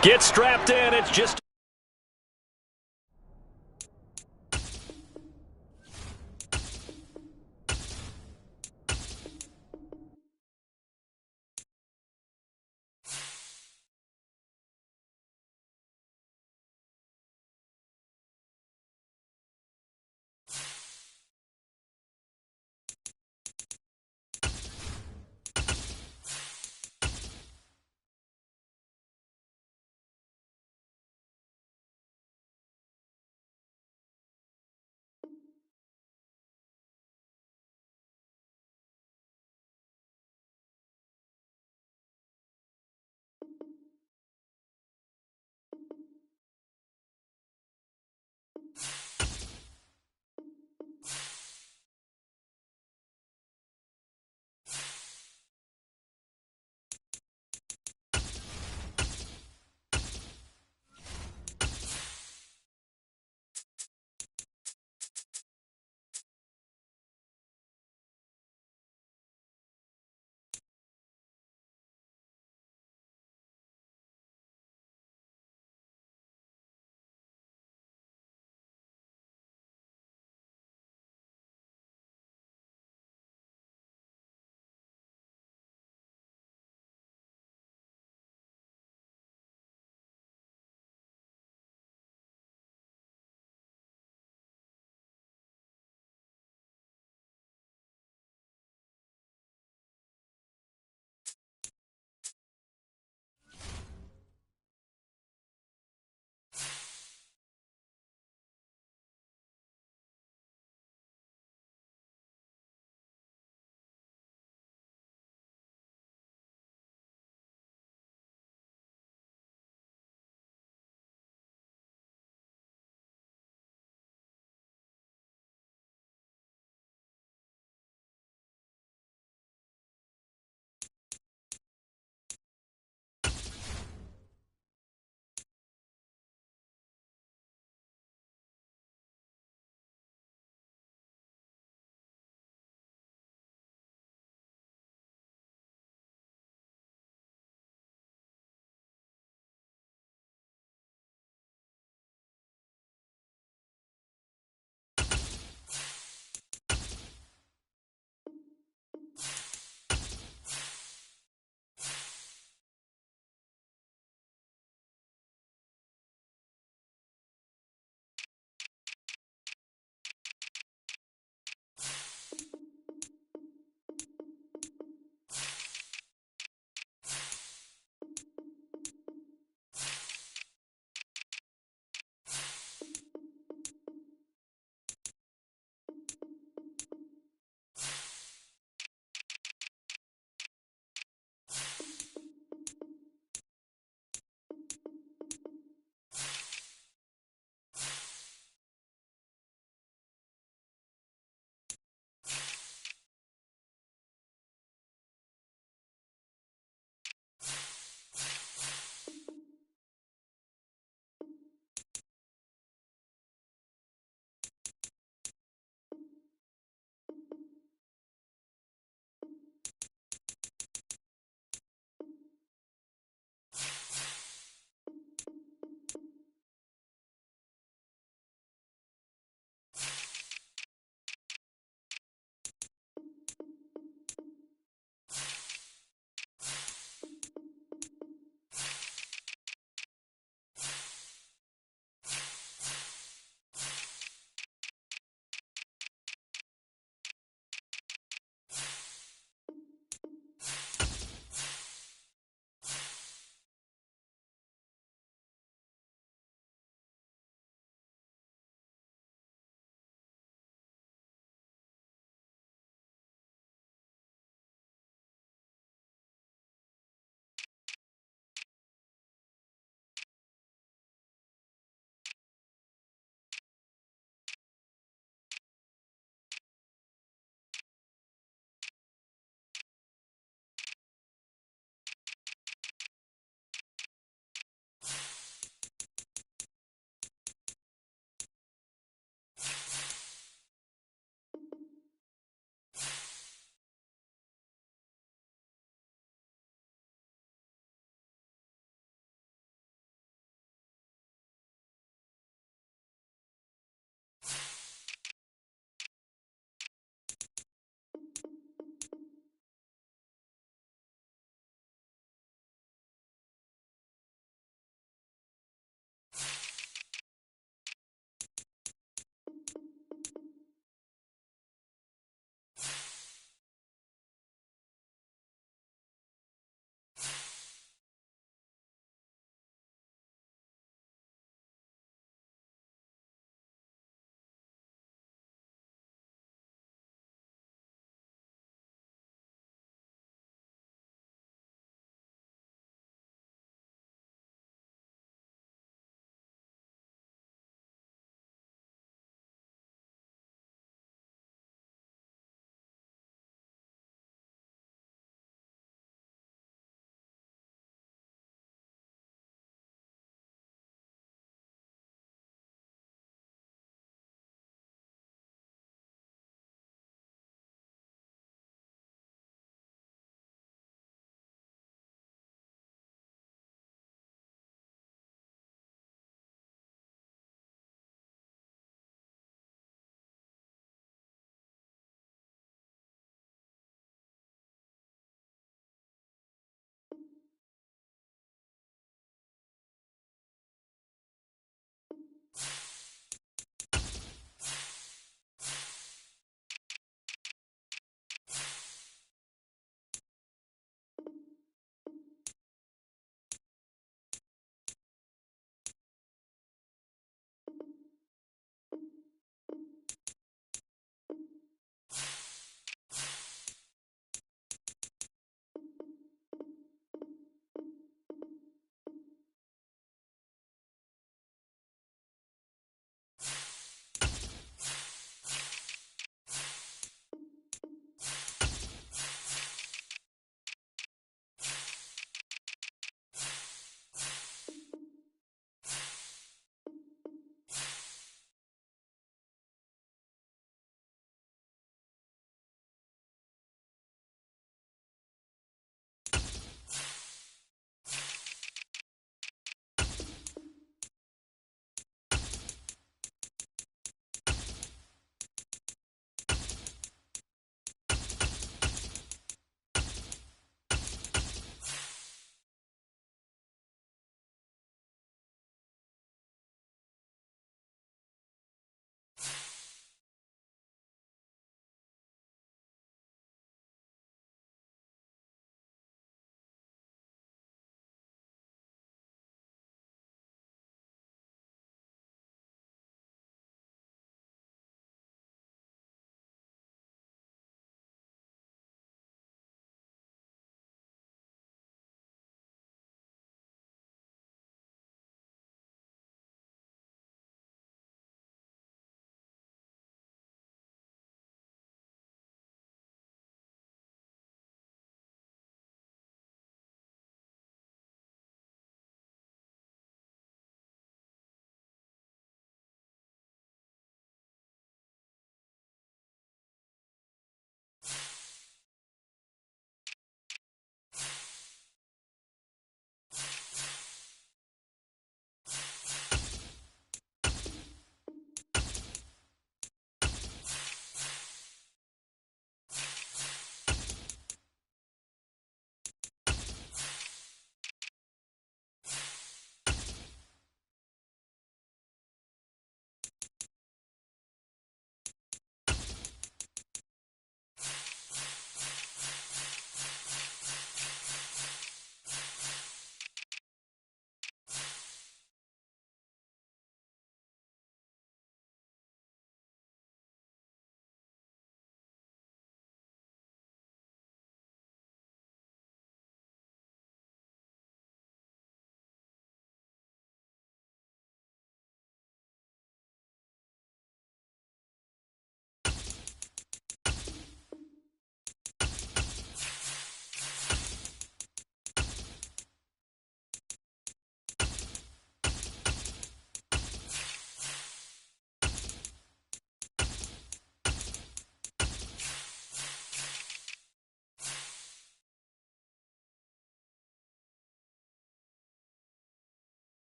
Get strapped in. It's just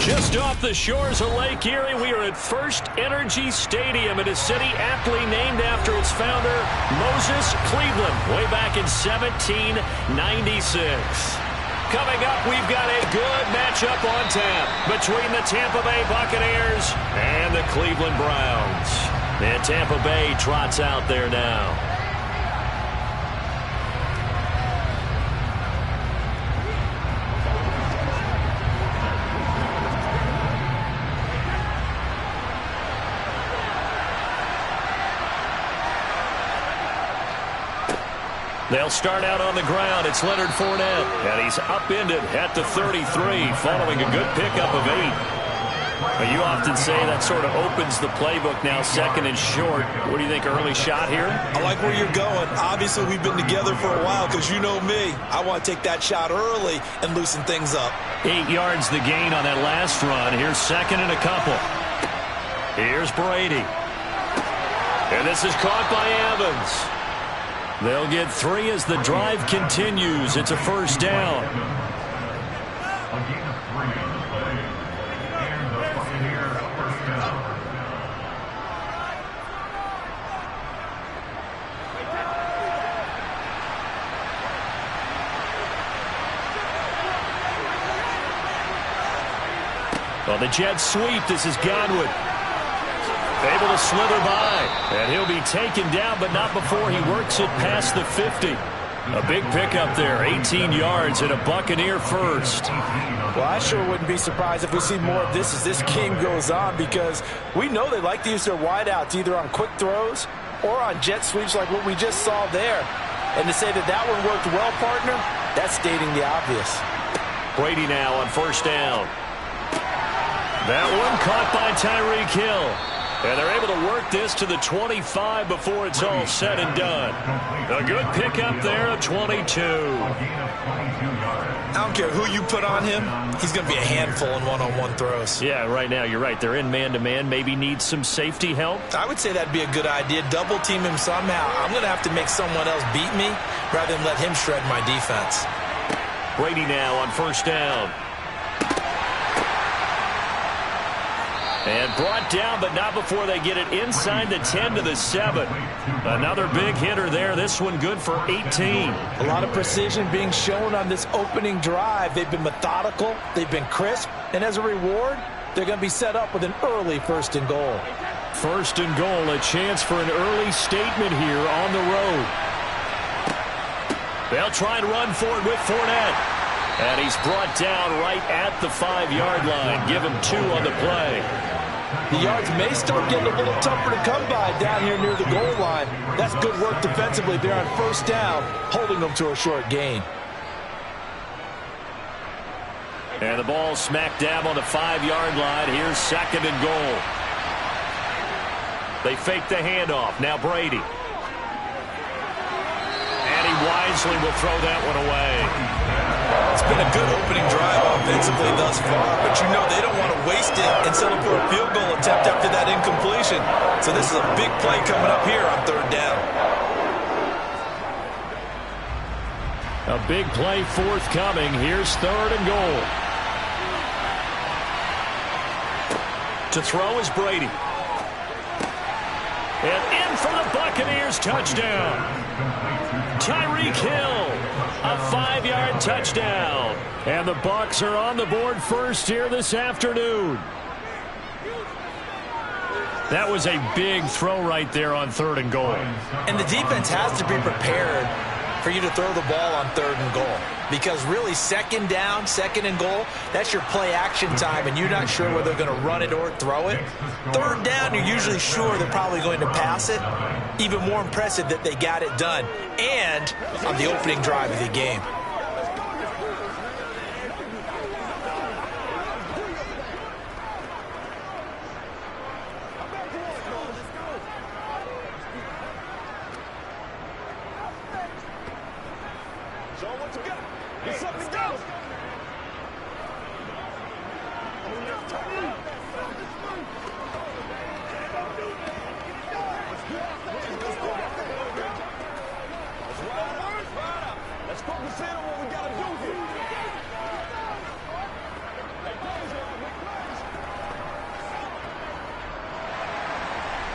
Just off the shores of Lake Erie, we are at First Energy Stadium in a city aptly named after its founder, Moses Cleveland, way back in 1796. Coming up, we've got a good matchup on tap between the Tampa Bay Buccaneers and the Cleveland Browns. And Tampa Bay trots out there now. They'll start out on the ground. It's Leonard Fournette, and he's upended at the 33 following a good pickup of 8. You often say that sort of opens the playbook now, second and short. What do you think, early shot here? I like where you're going. Obviously, we've been together for a while because you know me. I want to take that shot early and loosen things up. 8 yards the gain on that last run. Here's second and a couple. Here's Brady. And this is caught by Evans. They'll get 3 as the drive continues. It's a first down. Well, the Jets sweep. This is Godwin. Able to slither by, and he'll be taken down, but not before he works it past the 50. A big pickup there, 18 yards and a Buccaneer first. Well, I sure wouldn't be surprised if we see more of this as this game goes on, because we know they like to use their wideouts either on quick throws or on jet sweeps like what we just saw there. And to say that that one worked well, partner, that's stating the obvious. Brady now on first down. That one caught by Tyreek Hill. And they're able to work this to the 25 before it's all said and done. A good pickup there of 22. I don't care who you put on him. He's going to be a handful in one-on-one throws. Yeah, right now you're right. They're in man-to-man. Maybe need some safety help. I would say that'd be a good idea. Double team him somehow. I'm going to have to make someone else beat me rather than let him shred my defense. Brady now on first down. And brought down, but not before they get it inside the 10 to the 7. Another big hitter there. This one good for 18. A lot of precision being shown on this opening drive. They've been methodical. They've been crisp. And as a reward, they're going to be set up with an early first and goal. First and goal, a chance for an early statement here on the road. They'll try and run for it with Fournette. And he's brought down right at the 5-yard line. Give him 2 on the play. The yards may start getting a little tougher to come by down here near the goal line. That's good work defensively there on first down, holding them to a short gain. And the ball smack dab on the 5-yard line. Here's second and goal. They fake the handoff. Now Brady. And he wisely will throw that one away. It's been a good opening drive offensively thus far, but you know they don't want to waste it and settle for a field goal attempt after that incompletion. So this is a big play coming up here on third down. A big play forthcoming. Here's third and goal. To throw is Brady. And in for the Buccaneers, touchdown. Tyreek Hill, a 5-yard touchdown. And the Bucs are on the board first here this afternoon. That was a big throw right there on third and goal. And the defense has to be prepared for you to throw the ball on third and goal. Because really, second down, second and goal, that's your play action time, and you're not sure whether they're going to run it or throw it. Third down, you're usually sure they're probably going to pass it. Even more impressive that they got it done, and on the opening drive of the game.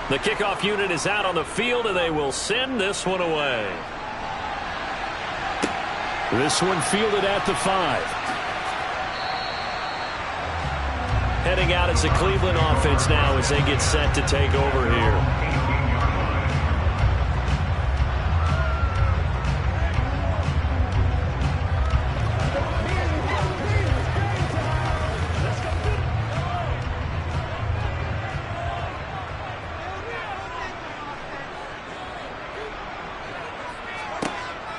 The kickoff unit is out on the field, and they will send this one away. This one fielded at the 5. Heading out as the Cleveland offense now as they get set to take over here.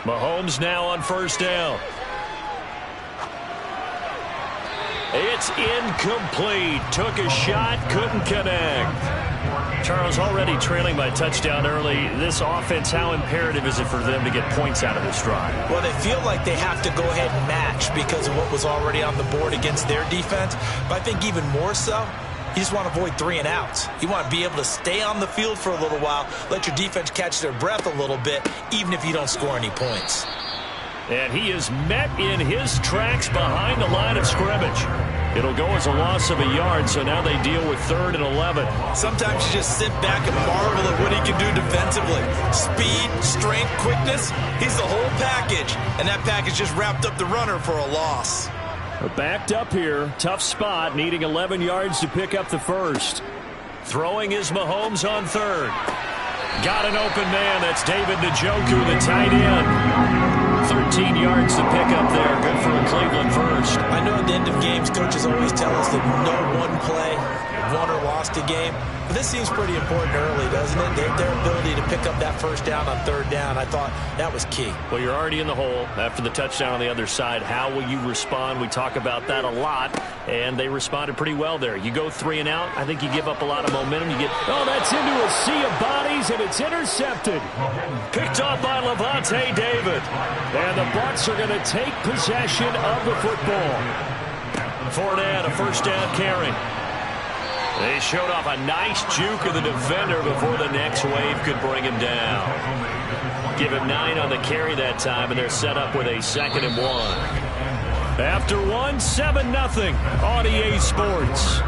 Mahomes now on first down. It's incomplete. Took a shot, couldn't connect. Charles, already trailing by touchdown early. This offense, how imperative is it for them to get points out of this drive? Well, they feel like they have to go ahead and match because of what was already on the board against their defense. But I think even more so, you just want to avoid 3 and outs. You want to be able to stay on the field for a little while, let your defense catch their breath a little bit, even if you don't score any points. And he is met in his tracks behind the line of scrimmage. It'll go as a loss of a yard, so now they deal with 3rd and 11. Sometimes you just sit back and marvel at what he can do defensively. Speed, strength, quickness, he's the whole package. And that package just wrapped up the runner for a loss. Backed up here, tough spot, needing 11 yards to pick up the first. Throwing is Mahomes on 3rd. Got an open man. That's David Njoku, the tight end. 13 yards to pick up there. Good for a Cleveland first. I know at the end of games, coaches always tell us that no one play won or lost a game. But this seems pretty important early, doesn't it? Their ability to pick up that first down on 3rd down, I thought that was key. Well, you're already in the hole after the touchdown on the other side. How will you respond? We talk about that a lot, and they responded pretty well there. You go 3 and out, I think you give up a lot of momentum. You get, oh, that's into a sea of bodies, and it's intercepted. Picked off by Lavonte David. And the Bucs are going to take possession of the football. Fournette, a first down carry. They showed off a nice juke of the defender before the next wave could bring him down. Give him 9 on the carry that time, and they're set up with a 2nd and 1. After 1, 7-0 on EA Sports.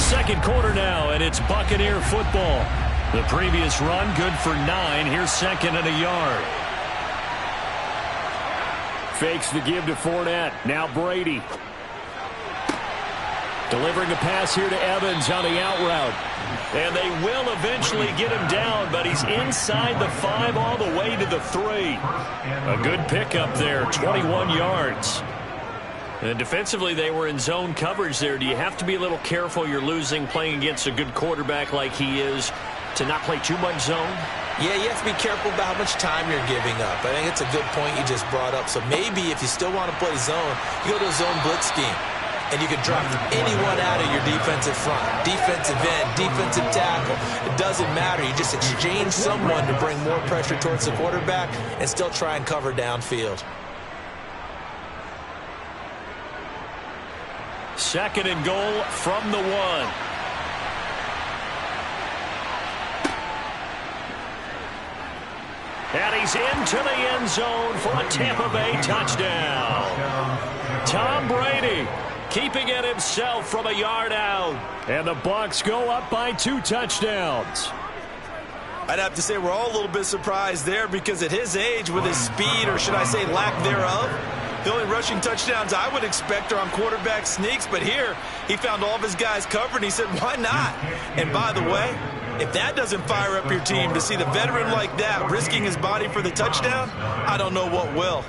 Second quarter now, and it's Buccaneer football. The previous run, good for 9. Here's 2nd and a yard. Fakes the give to Fournette. Now Brady. Delivering a pass here to Evans on the out route. And they will eventually get him down, but he's inside the 5 all the way to the 3. A good pickup there, 21 yards. And defensively, they were in zone coverage there. Do you have to be a little careful? You're losing playing against a good quarterback like he is to not play too much zone? Yeah, you have to be careful about how much time you're giving up. I think it's a good point you just brought up. So maybe if you still want to play zone, you go to a zone blitz scheme. And you can drop anyone out of your defensive front. Defensive end, defensive tackle. It doesn't matter. You just exchange someone to bring more pressure towards the quarterback and still try and cover downfield. 2nd and goal from the 1. And he's into the end zone for a Tampa Bay touchdown. Tom Brady keeping it himself from a yard out. And the Bucs go up by 2 touchdowns. I'd have to say we're all a little bit surprised there because at his age, with his speed, or should I say lack thereof, the only rushing touchdowns I would expect are on quarterback sneaks. But here, he found all of his guys covered, and he said, why not? And by the way, if that doesn't fire up your team to see the veteran like that risking his body for the touchdown, I don't know what will.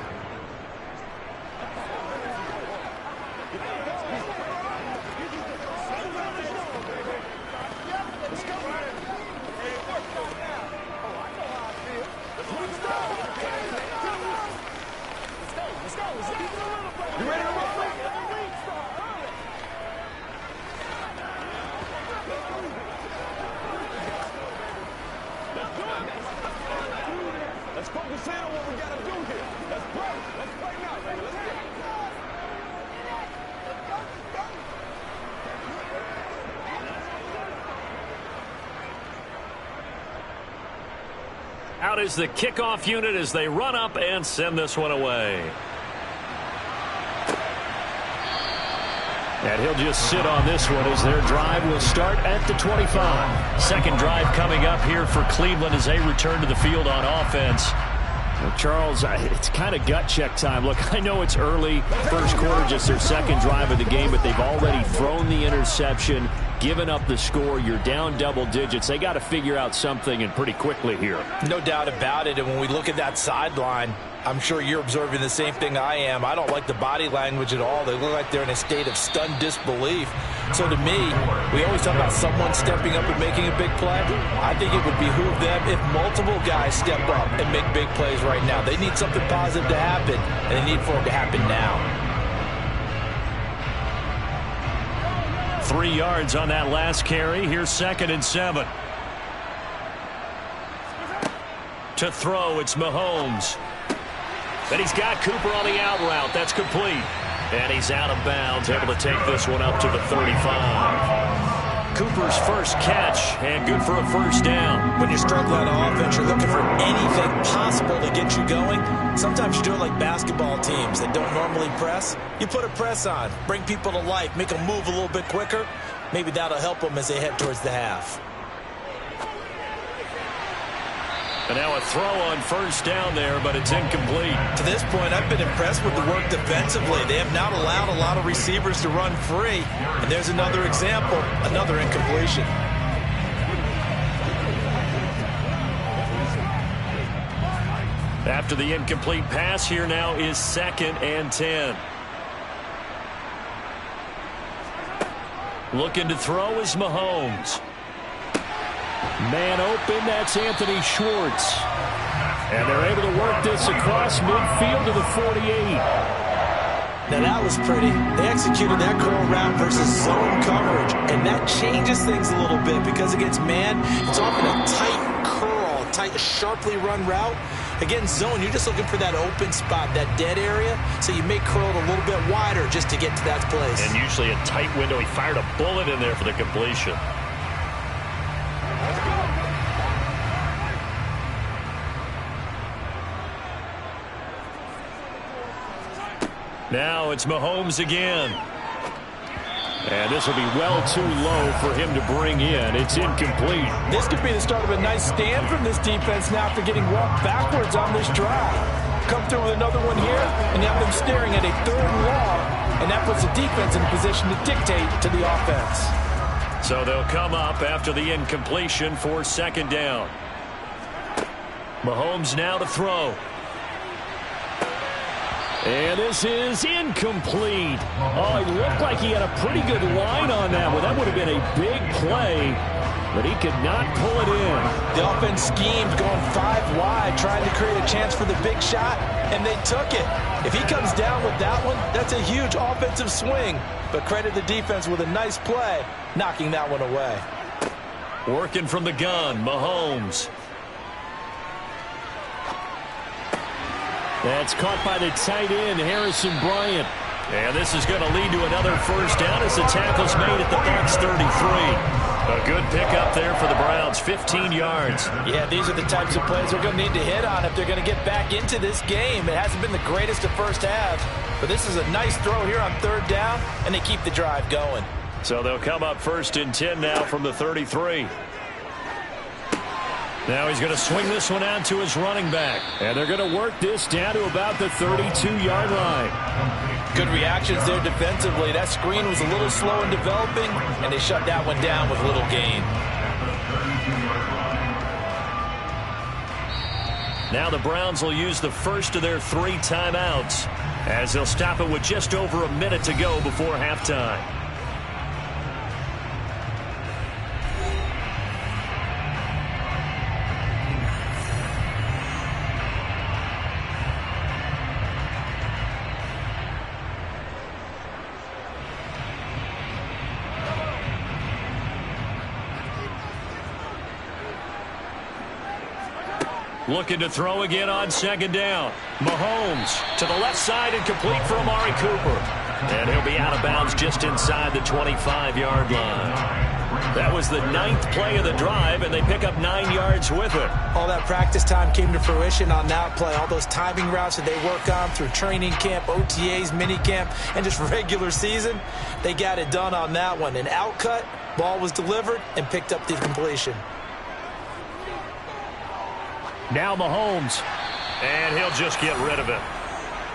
Out is the kickoff unit as they run up and send this one away. And he'll just sit on this one as their drive will start at the 25. Second drive coming up here for Cleveland as they return to the field on offense. Well, Charles, it's kind of gut check time. Look, I know it's early, first quarter, just their second drive of the game, but they've already thrown the interception, given up the score. You're down double digits. They got to figure out something, and pretty quickly here. No doubt about it. And when we look at that sideline, I'm sure you're observing the same thing I am. I don't like the body language at all. They look like they're in a state of stunned disbelief. So to me, we always talk about someone stepping up and making a big play. I think it would behoove them if multiple guys step up and make big plays right now. They need something positive to happen, and they need for it to happen now. 3 yards on that last carry. Here's 2nd and 7. To throw, it's Mahomes. Then he's got Cooper on the out route. That's complete. And he's out of bounds, able to take this one up to the 35. Cooper's first catch, and good for a first down. When you're struggling on offense, you're looking for anything possible to get you going. Sometimes you do it like basketball teams that don't normally press. You put a press on, bring people to life, make them move a little bit quicker. Maybe that'll help them as they head towards the half. And now a throw on first down there, but it's incomplete. To this point, I've been impressed with the work defensively. They have not allowed a lot of receivers to run free. And there's another example, another incompletion. After the incomplete pass, here now is 2nd and 10. Looking to throw is Mahomes. Man open, that's Anthony Schwartz. And they're able to work this across midfield to the 48. Now that was pretty. They executed that curl route versus zone coverage. And that changes things a little bit because against man, it's often a tight curl, tight, sharply run route. Against zone, you're just looking for that open spot, that dead area. So you may curl it a little bit wider just to get to that place. And usually a tight window. He fired a bullet in there for the completion. Now it's Mahomes again. And this will be well too low for him to bring in. It's incomplete. This could be the start of a nice stand from this defense now after getting walked backwards on this drive. Come through with another one here, and you have them staring at a 3rd and long, and that puts the defense in a position to dictate to the offense. So they'll come up after the incompletion for 2nd down. Mahomes now to throw. And this is incomplete. Oh, it looked like he had a pretty good line on that one. That would have been a big play, but he could not pull it in. The offense schemed going 5 wide, trying to create a chance for the big shot, and they took it. If he comes down with that one, that's a huge offensive swing. But credit the defense with a nice play, knocking that one away. Working from the gun, Mahomes. That's caught by the tight end, Harrison Bryant. And this is going to lead to another first down as the tackle's made at the Bucs 33. A good pickup there for the Browns, 15 yards. Yeah, these are the types of plays they're going to need to hit on if they're going to get back into this game. It hasn't been the greatest of first halves, but this is a nice throw here on 3rd down, and they keep the drive going. So they'll come up 1st and 10 now from the 33. Now he's going to swing this one out to his running back. And they're going to work this down to about the 32-yard line. Good reactions there defensively. That screen was a little slow in developing, and they shut that one down with little gain. Now the Browns will use the first of their 3 timeouts as they'll stop it with just over a minute to go before halftime. Looking to throw again on 2nd down. Mahomes to the left side and complete for Amari Cooper. And he'll be out of bounds just inside the 25-yard line. That was the 9th play of the drive, and they pick up 9 yards with it. All that practice time came to fruition on that play. All those timing routes that they work on through training camp, OTAs, minicamp, and just regular season, they got it done on that one. An outcut, ball was delivered, and picked up the completion. Now Mahomes, and he'll just get rid of it.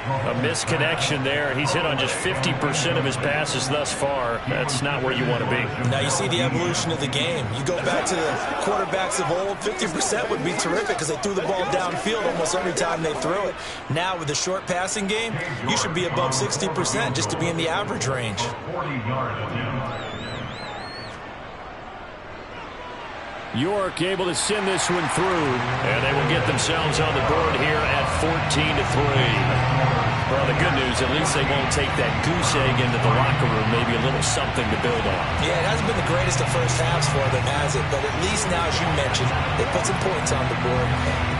A misconnection there. He's hit on just 50% of his passes thus far. That's not where you want to be. Now you see the evolution of the game. You go back to the quarterbacks of old, 50% would be terrific because they threw the ball downfield almost every time they threw it. Now with the short passing game, you should be above 60% just to be in the average range. York able to send this one through, and they will get themselves on the board here at 14-3. Well, the good news, at least they won't take that goose egg into the locker room, maybe a little something to build on. Yeah, it hasn't been the greatest of first halves for them, has it? But at least now, as you mentioned, they put some points on the board.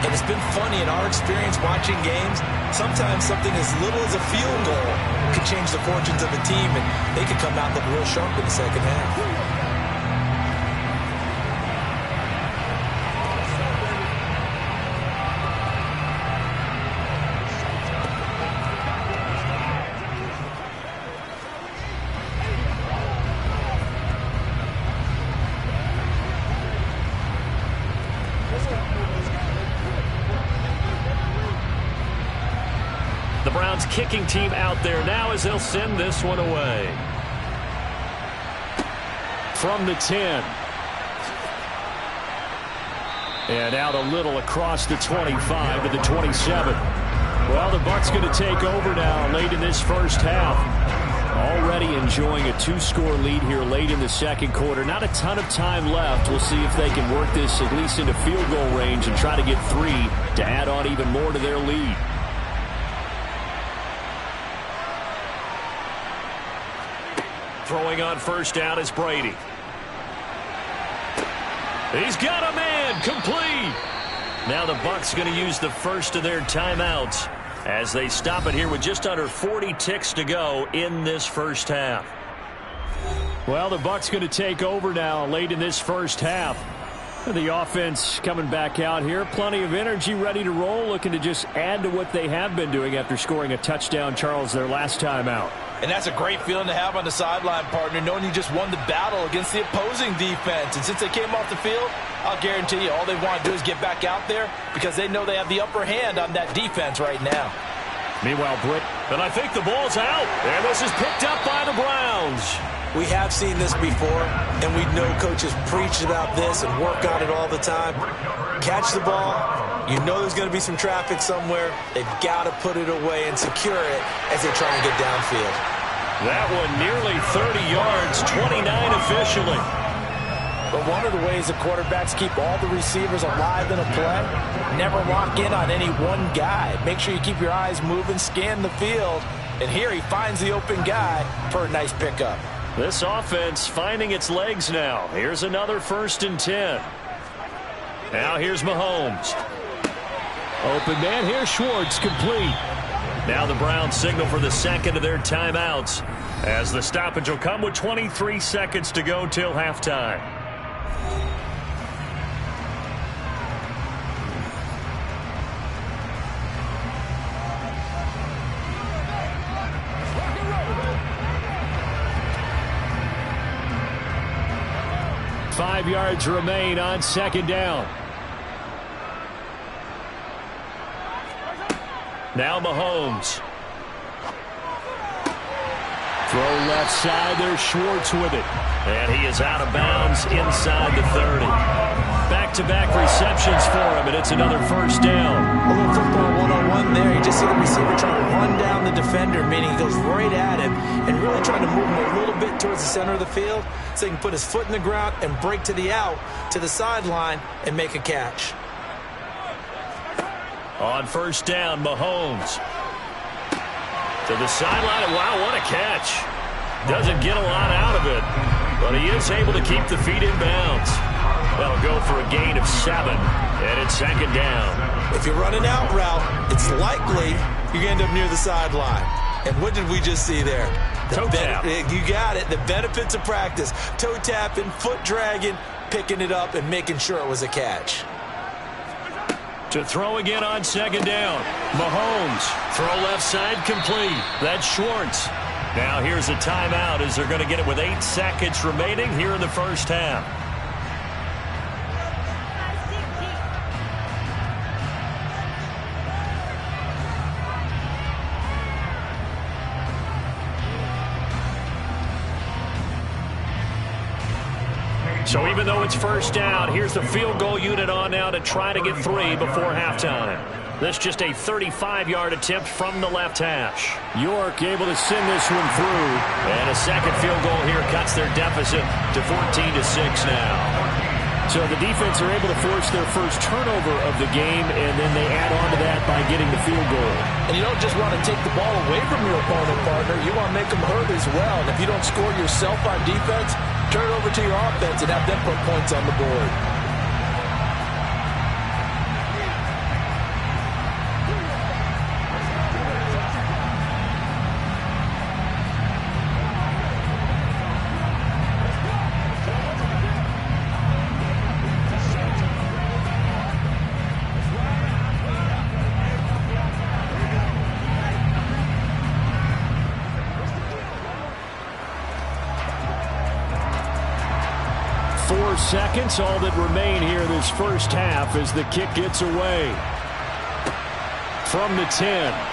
And it's been funny in our experience watching games, sometimes something as little as a field goal can change the fortunes of a team, and they could come out looking real sharp in the second half. The Browns kicking team out there now as they'll send this one away. From the 10. And out a little across the 25 to the 27. Well, the Bucs going to take over now late in this first half. Already enjoying a 2-score lead here late in the second quarter. Not a ton of time left. We'll see if they can work this at least into field goal range and try to get 3 to add on even more to their lead. Throwing on first down is Brady. He's got a man, complete. Now the Bucs going to use the first of their timeouts as they stop it here with just under 40 ticks to go in this first half. Well, the Bucs going to take over now late in this first half. The offense coming back out here. Plenty of energy, ready to roll, looking to just add to what they have been doing after scoring a touchdown, Charles, their last time out. And that's a great feeling to have on the sideline, partner, knowing you just won the battle against the opposing defense. And since they came off the field, I'll guarantee you all they want to do is get back out there because they know they have the upper hand on that defense right now. Meanwhile, Britt, and I think the ball's out. And this is picked up by the Browns. We have seen this before, and we know coaches preach about this and work on it all the time. Catch the ball. You know there's going to be some traffic somewhere. They've got to put it away and secure it as they try to get downfield. That one nearly 30 yards, 29 officially. But one of the ways the quarterbacks keep all the receivers alive in a play, never lock in on any one guy. Make sure you keep your eyes moving, scan the field. And here he finds the open guy for a nice pickup. This offense finding its legs now. Here's another 1st and 10. Now here's Mahomes. Open man here, Schwartz, complete. Now the Browns signal for the second of their timeouts as the stoppage will come with 23 seconds to go till halftime. Five yards remain on second down. Now Mahomes. Throw left side. There's Schwartz with it. And he is out of bounds inside the 30. Back-to-back receptions for him, and it's another first down. A little football one-on-one there. You just see the receiver trying to run down the defender, meaning he goes right at him and really trying to move him a little bit towards the center of the field so he can put his foot in the ground and break to the out, to the sideline, and make a catch. On first down, Mahomes. To the sideline. Wow, what a catch. Doesn't get a lot out of it, but he is able to keep the feet in bounds. That'll go for a gain of 7, and it's second down. If you're running out route, it's likely you're going to end up near the sideline. And what did we just see there? Toe tap. You got it. The benefits of practice. Toe tapping, foot dragging, picking it up, and making sure it was a catch. To throw again on second down. Mahomes. Throw left side complete. That's Schwartz. Now here's a timeout as they're going to get it with 8 seconds remaining here in the first half. So even though it's first down, here's the field goal unit on now to try to get 3 before halftime. This just a 35-yard attempt from the left hash. York able to send this one through. And a second field goal here cuts their deficit to 14-6 now. So the defense are able to force their first turnover of the game, and then they add on to that by getting the field goal. And you don't just want to take the ball away from your opponent, partner. You want to make them hurt as well. And if you don't score yourself on defense, turn it over to your offense and have them put points on the board. 4 seconds, all that remain here this first half as the kick gets away from the 10.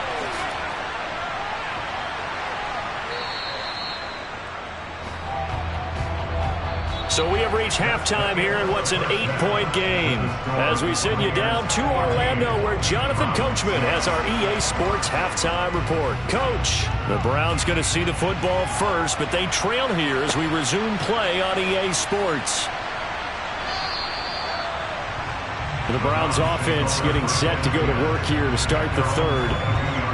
So we have reached halftime here in what's an 8-point game as we send you down to Orlando where Jonathan Coachman has our EA Sports halftime report. Coach, the Browns going to see the football first, but they trail here as we resume play on EA Sports. The Browns offense getting set to go to work here to start the third.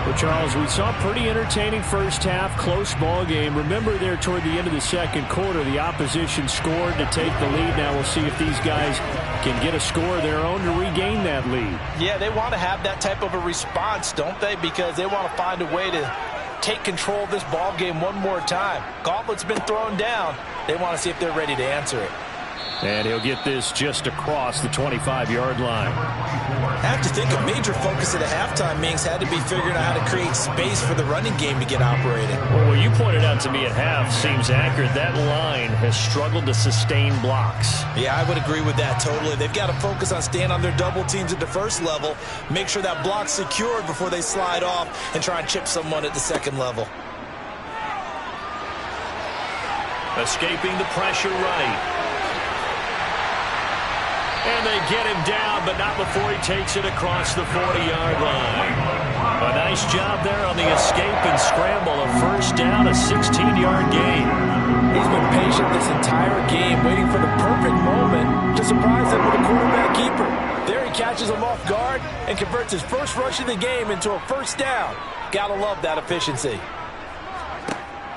Well, Charles, we saw a pretty entertaining first half, close ball game. Remember there toward the end of the second quarter, the opposition scored to take the lead. Now we'll see if these guys can get a score of their own to regain that lead. Yeah, they want to have that type of a response, don't they? Because they want to find a way to take control of this ball game one more time. Gauntlet's been thrown down. They want to see if they're ready to answer it. And he'll get this just across the 25-yard line. I have to think a major focus at a halftime means had to be figuring out how to create space for the running game to get operating. Well, what you pointed out to me at half seems accurate. That line has struggled to sustain blocks. Yeah, I would agree with that totally. They've got to focus on staying on their double teams at the first level, make sure that block's secured before they slide off and try and chip someone at the second level. Escaping the pressure right. And they get him down, but not before he takes it across the 40-yard line. A nice job there on the escape and scramble. A first down, a 16-yard gain. He's been patient this entire game, waiting for the perfect moment to surprise him with a quarterback keeper. There he catches him off guard and converts his first rush of the game into a first down. Gotta love that efficiency.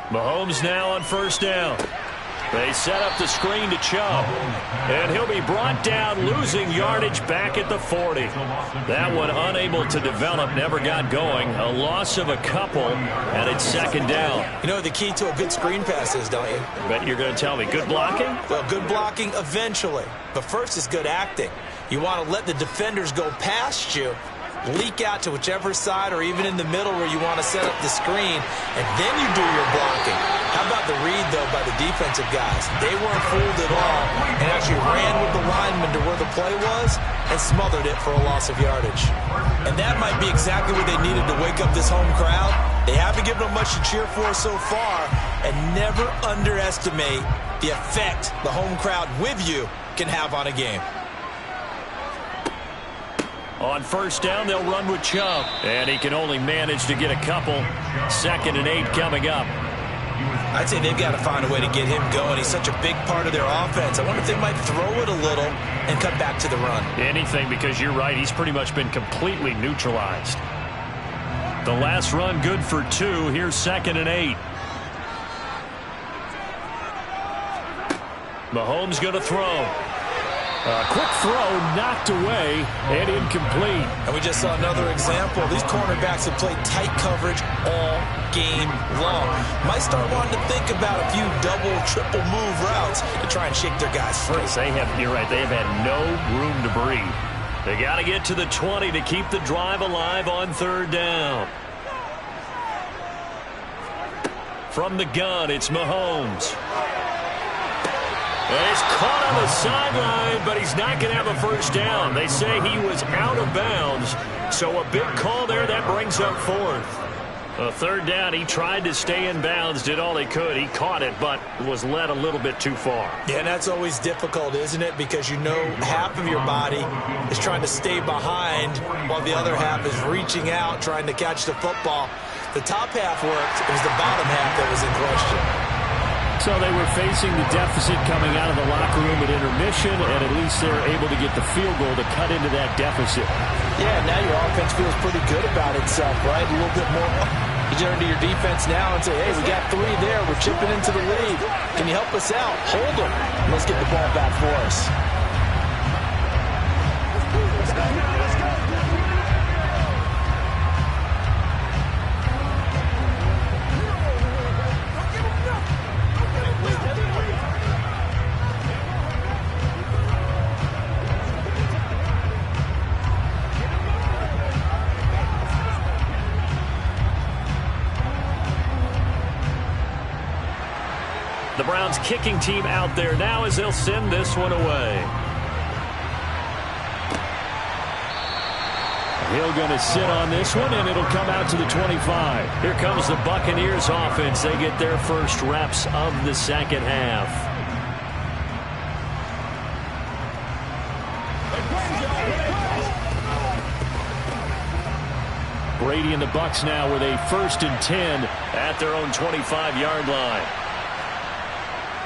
Mahomes now on first down. They set up the screen to Chubb, and he'll be brought down, losing yardage back at the 40. That one unable to develop, never got going. A loss of a couple, and it's second down. You know the key to a good screen pass is, don't you? Bet you're going to tell me, good blocking? Well, good blocking eventually, but first is good acting. You want to let the defenders go past you, leak out to whichever side or even in the middle where you want to set up the screen, and then you do your blocking. How about the read, though, by the defensive guys? They weren't fooled at all and actually ran with the lineman to where the play was and smothered it for a loss of yardage. And that might be exactly what they needed to wake up this home crowd. They haven't given them much to cheer for so far, and never underestimate the effect the home crowd with you can have on a game. On first down, they'll run with Chubb. And he can only manage to get a couple. 2nd and 8 coming up. I'd say they've got to find a way to get him going. He's such a big part of their offense. I wonder if they might throw it a little and cut back to the run. Anything, because you're right. He's pretty much been completely neutralized. The last run good for 2. Here's 2nd and 8. Mahomes going to throw. Quick throw knocked away and incomplete. And we just saw another example. These cornerbacks have played tight coverage all game long. Might start wanting to think about a few double, triple move routes to try and shake their guys free. You're right, they have had no room to breathe. They got to get to the 20 to keep the drive alive on third down. From the gun, it's Mahomes. And he's caught on the sideline, but he's not going to have a first down. They say he was out of bounds, so a big call there. That brings up fourth. A third down, he tried to stay in bounds, did all he could. He caught it, but was led a little bit too far. Yeah, and that's always difficult, isn't it? Because you know half of your body is trying to stay behind while the other half is reaching out, trying to catch the football. The top half worked. It was the bottom half that was in question. So they were facing the deficit coming out of the locker room at intermission, and at least they were able to get the field goal to cut into that deficit. Yeah, now your offense feels pretty good about itself, right? A little bit more. You turn to your defense now and say, hey, we got 3 there. We're chipping into the lead. Can you help us out? Hold them. Let's get the ball back for us. The Browns kicking team out there now as they'll send this one away. Hill going to sit on this one, and it'll come out to the 25. Here comes the Buccaneers offense. They get their first reps of the second half. Brady and the Bucs now with a 1st and 10 at their own 25-yard line.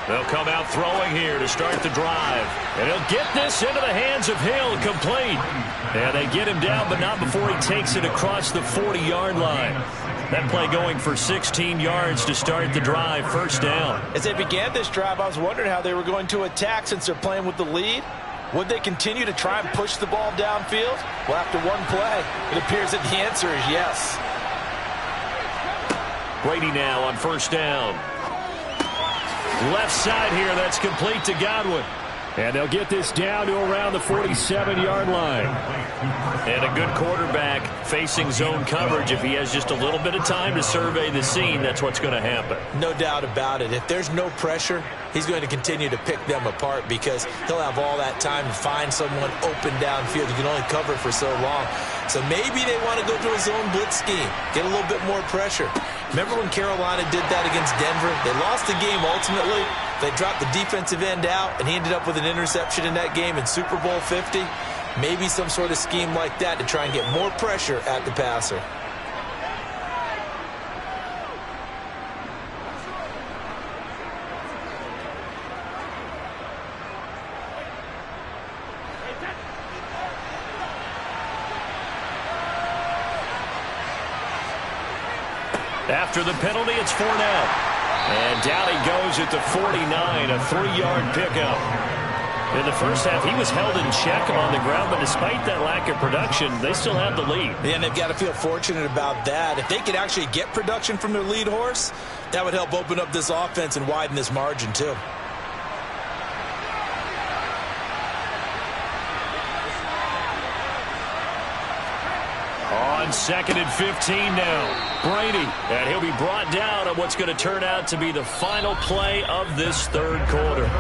They'll come out throwing here to start the drive. And he'll get this into the hands of Hill, complete. And they get him down, but not before he takes it across the 40-yard line. That play going for 16 yards to start the drive, first down. As they began this drive, I was wondering how they were going to attack since they're playing with the lead. Would they continue to try and push the ball downfield? Well, after one play, it appears that the answer is yes. Brady now on first down. Left side here, that's complete to Godwin. And they'll get this down to around the 47-yard line. And a good quarterback facing zone coverage. If he has just a little bit of time to survey the scene, that's what's going to happen. No doubt about it. If there's no pressure, he's going to continue to pick them apart because he'll have all that time to find someone open downfield. You can only cover for so long. So maybe they want to go to a zone blitz scheme, get a little bit more pressure. Remember when Carolina did that against Denver? They lost the game ultimately. They dropped the defensive end out, and he ended up with an interception in that game in Super Bowl 50. Maybe some sort of scheme like that to try and get more pressure at the passer. After the penalty, it's Fournette. And down he goes at the 49, a 3-yard pickup. In the first half, he was held in check on the ground, but despite that lack of production, they still have the lead. Yeah, and they've got to feel fortunate about that. If they could actually get production from their lead horse, that would help open up this offense and widen this margin, too. On 2nd and 15 now. Brady, and he'll be brought down on what's going to turn out to be the final play of this third quarter.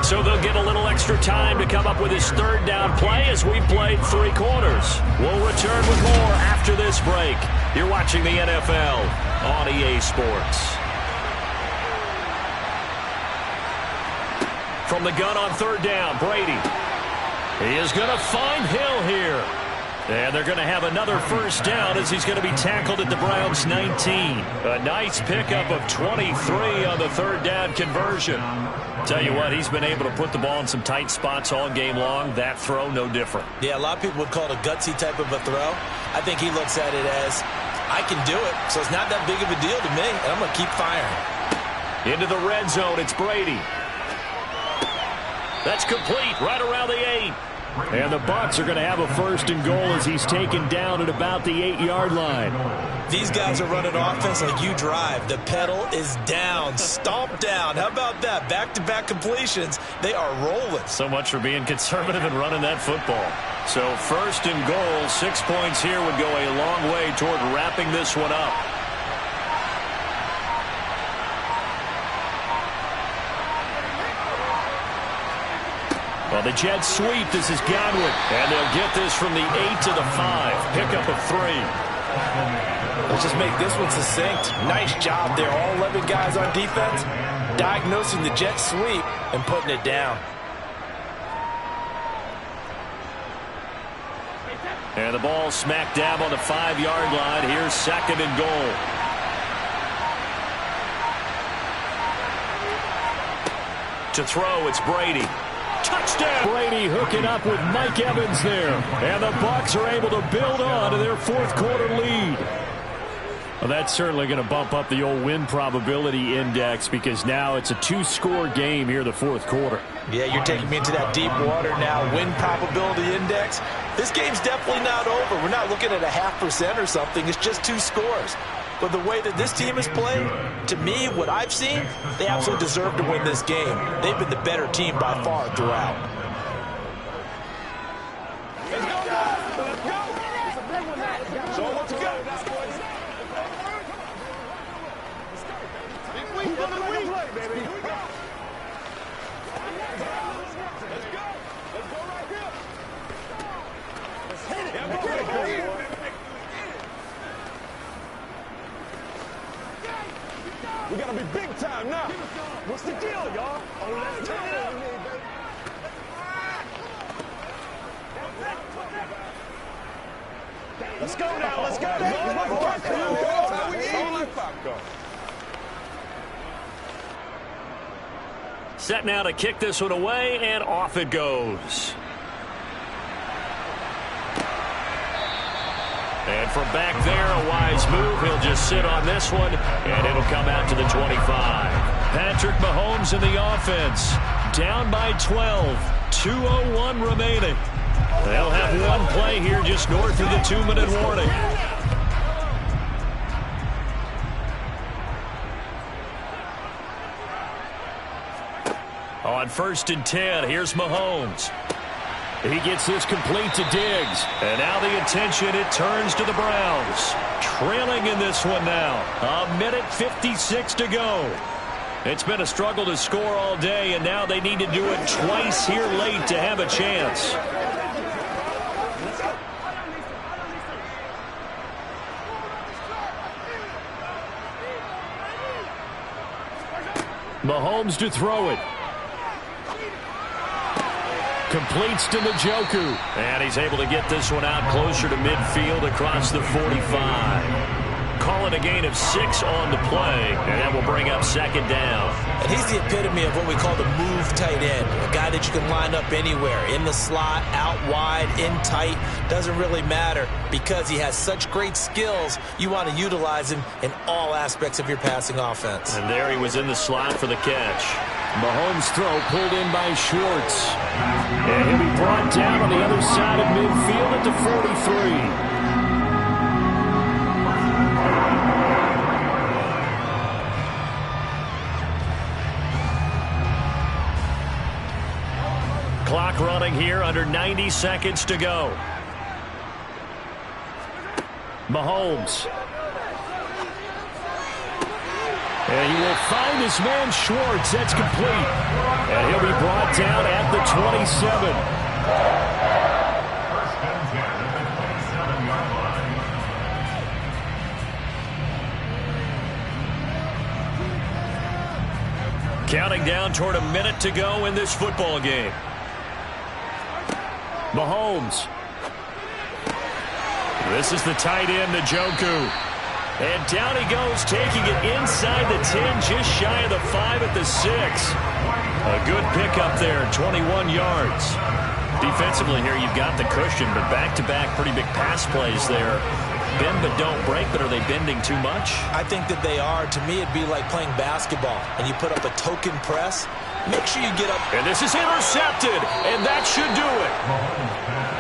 So they'll get a little extra time to come up with his third down play as we played 3 quarters. We'll return with more after this break. You're watching the NFL on EA Sports. From the gun on third down, Brady. He is going to find Hill here. And they're going to have another first down as he's going to be tackled at the Browns' 19. A nice pickup of 23 on the third down conversion. Tell you what, he's been able to put the ball in some tight spots all game long. That throw, no different. Yeah, a lot of people would call it a gutsy type of a throw. I think he looks at it as, I can do it, so it's not that big of a deal to me, and I'm going to keep firing. Into the red zone, it's Brady. That's complete right around the 8. And the Bucs are going to have a 1st and goal as he's taken down at about the 8-yard line. These guys are running offense like you drive. The pedal is down, stomp down. How about that? Back-to-back completions. They are rolling. So much for being conservative and running that football. So 1st and goal, 6 points here would go a long way toward wrapping this one up. Well, the Jets sweep. This is Godwin. And they'll get this from the 8 to the 5. Pickup of 3. Let's just make this one succinct. Nice job there. All 11 guys on defense diagnosing the jet sweep and putting it down. And the ball smack dab on the 5-yard line. Here's 2nd and goal. To throw, it's Brady. Touchdown! Brady hooking up with Mike Evans there. And the Bucs are able to build on to their 4th quarter lead. Well, that's certainly going to bump up the old win probability index because now it's a 2-score game here in the 4th quarter. Yeah, you're taking me into that deep water now. Win probability index. This game's definitely not over. We're not looking at a 0.5% or something. It's just 2 scores. But the way that this team has played, to me, what I've seen, they absolutely deserve to win this game. They've been the better team by far throughout. Let's go, guys. Let's go. So let's go. We're gonna play, baby. Here we go. Let's go. Let's go right here. Let's hit it. Yeah, we're ready. We gotta be big time now. What's the deal, y'all? Oh, let's turn it up. Let's go now. Let's go. Set now to kick this one away, and off it goes. And from back there, a wise move. He'll just sit on this one, and it'll come out to the 25. Patrick Mahomes in the offense. Down by 12. 2:01 remaining. They'll have one play here just north of the 2-minute warning. On 1st and 10, here's Mahomes. He gets this complete to Diggs. And now the attention, it turns to the Browns. Trailing in this one now. 1:56 to go. It's been a struggle to score all day, and now they need to do it twice here late to have a chance. Mahomes to throw it. Completes to Njoku. And he's able to get this one out closer to midfield across the 45. Call it a gain of 6 on the play, and that will bring up 2nd down. And he's the epitome of what we call the move tight end. A guy that you can line up anywhere. In the slot, out wide, in tight. Doesn't really matter because he has such great skills. You want to utilize him in all aspects of your passing offense. And there he was in the slot for the catch. Mahomes' throw pulled in by Schwartz. And he'll be brought down on the other side of midfield at the 43. Clock running here, under 90 seconds to go. Mahomes. And he will find his man Schwartz. That's complete. And he'll be brought down at the 27. Counting down toward a minute to go in this football game. Mahomes. This is the tight end, Njoku. And down he goes, taking it inside the 10, just shy of the 5 at the 6. A good pickup there, 21 yards. Defensively here, you've got the cushion, but back-to-back pretty big pass plays there. Bend but don't break, but are they bending too much? I think that they are. To me, it'd be like playing basketball, and you put up a token press. make sure you get up. And this is intercepted, and that should do it.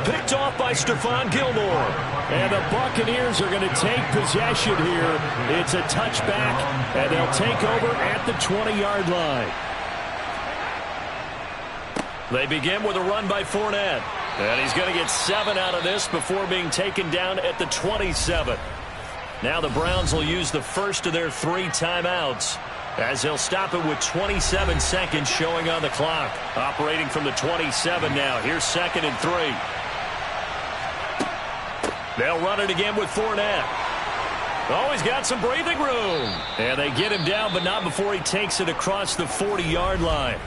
Picked off by Stephon Gilmore. And the Buccaneers are going to take possession here. It's a touchback, and they'll take over at the 20-yard line. They begin with a run by Fournette. And he's going to get 7 out of this before being taken down at the 27. Now the Browns will use the first of their 3 timeouts, as they'll stop it with 27 seconds showing on the clock. Operating from the 27 now. Here's 2nd and 3. They'll run it again with Fournette. Oh, he's got some breathing room. And they get him down, but not before he takes it across the 40-yard line.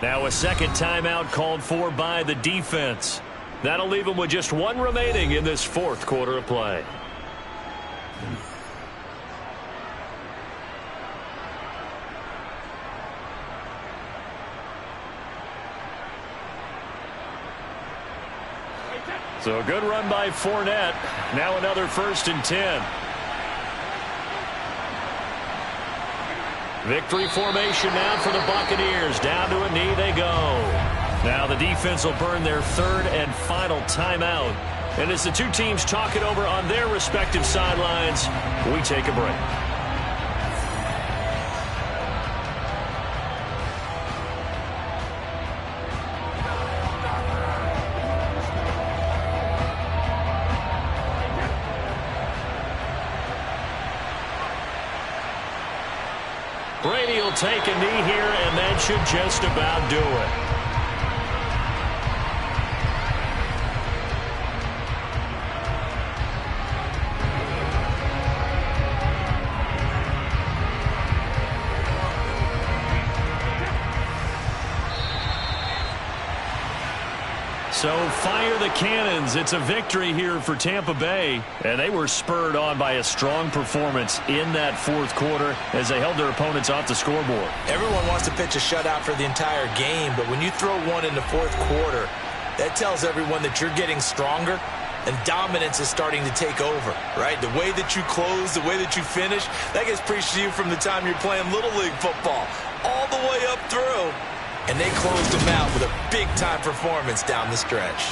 Now a second timeout called for by the defense. That'll leave him with just 1 remaining in this 4th quarter of play. So a good run by Fournette. Now another 1st and 10. Victory formation now for the Buccaneers. Down to a knee they go. Now the defense will burn their 3rd and final timeout. And as the 2 teams talk it over on their respective sidelines, we take a break. Brady will take a knee here, and that should just about do it. So fire the cannons. It's a victory here for Tampa Bay. And they were spurred on by a strong performance in that 4th quarter as they held their opponents off the scoreboard. Everyone wants to pitch a shutout for the entire game, but when you throw one in the 4th quarter, that tells everyone that you're getting stronger and dominance is starting to take over, right? The way that you close, the way that you finish, that gets preached to you from the time you're playing Little League football all the way up through. And they closed them out with a big-time performance down the stretch.